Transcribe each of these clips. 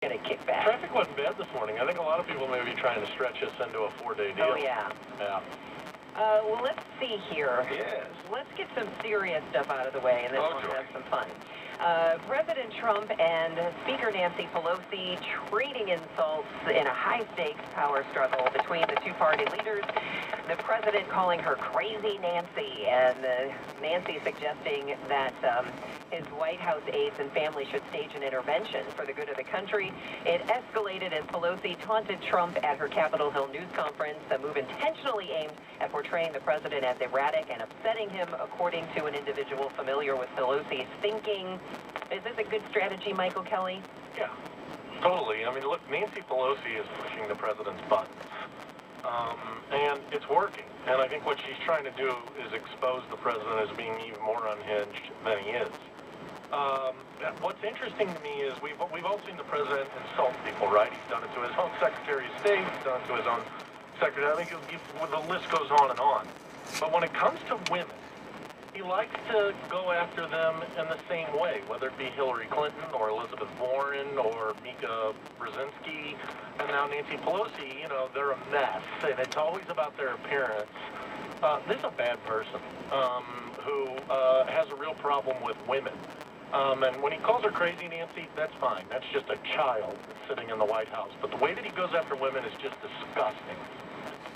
Get a kickback. Traffic wasn't bad this morning. I think a lot of people may be trying to stretch us into a 4-day deal. Oh, yeah. Yeah. Well, let's see here. Yes. Let's get some serious stuff out of the way, and then we'll have some fun. President Trump and Speaker Nancy Pelosi trading insults in a high-stakes power struggle between the two party leaders. The president calling her Crazy Nancy, and Nancy suggesting that his White House aides and family should stage an intervention for the good of the country. It escalated as Pelosi taunted Trump at her Capitol Hill news conference, a move intentionally aimed at portraying the president as erratic and upsetting him, according to an individual familiar with Pelosi's thinking. Is this a good strategy, Michael Kelly? Yeah, totally. I mean, look, Nancy Pelosi is pushing the president's buttons. And it's working. And I think what she's trying to do is expose the president as being even more unhinged than he is. What's interesting to me is we've all seen the president insult people, right? He's done it to his own Secretary of State. He's done it to his own Secretary. I think the list goes on and on. But when it comes to women, he likes to go after them in the same way, whether it be Hillary Clinton or Elizabeth Warren or Mika Brzezinski, and now Nancy Pelosi. You know, they're a mess, and it's always about their appearance. This is a bad person who has a real problem with women. And when he calls her Crazy Nancy, that's fine. That's just a child sitting in the White House. But the way that he goes after women is just disgusting.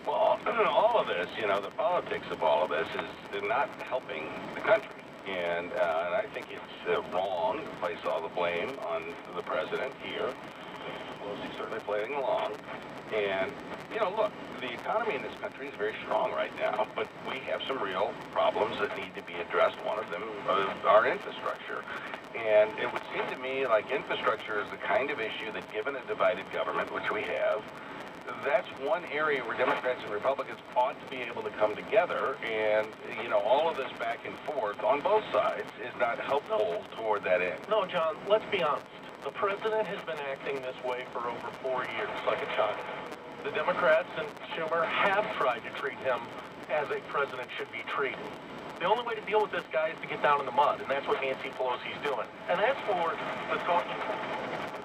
Well, all of this, you know, the politics of all of this is not helping the country. And I think it's wrong to place all the blame on the president here. Pelosi's certainly playing along. And, you know, look, the economy in this country is very strong right now, but we have some real problems that need to be addressed. One of them is our infrastructure. And it would seem to me like infrastructure is the kind of issue that, given a divided government, which we have, that's one area where Democrats and Republicans ought to be able to come together, and, you know, all of this back and forth on both sides is not helpful toward that end. No, John, let's be honest. The president has been acting this way for over 4 years, like a child. The Democrats and Schumer have tried to treat him as a president should be treated. The only way to deal with this guy is to get down in the mud, and that's what Nancy Pelosi's doing. And as for the talking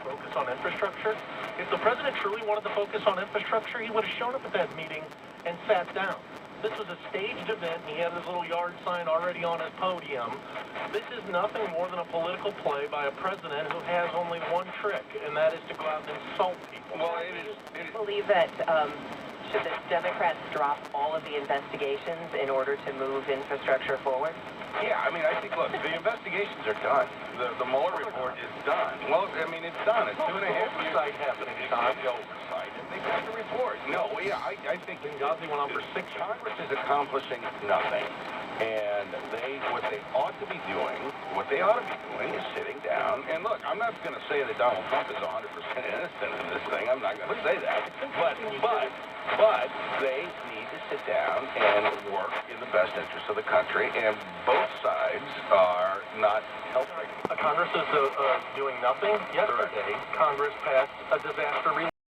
focus on infrastructure, if the president truly wanted to focus on infrastructure, he would have shown up at that meeting and sat down. This was a staged event, and he had his little yard sign already on his podium. This is nothing more than a political play by a president who has only one trick, and that is to go out and insult people. Well, it is. Do you believe that should the Democrats drop all of the investigations in order to move infrastructure forward? Yeah, I mean, I think, look, the investigations are done. The Mueller report is done. Well, I mean, it's done. It's 2.5 years. Oversight happening, John. The oversight. And they got the report. No, yeah, I think Benghazi went on for 6 years. Congress is accomplishing nothing. And what they ought to be doing is sitting down. And look, I'm not going to say that Donald Trump is 100% innocent in this thing. I'm not going to say that. But they need to sit down and work in the best interest of the country. And both sides are not helping. Congress is doing nothing. Yesterday, Congress passed a disaster relief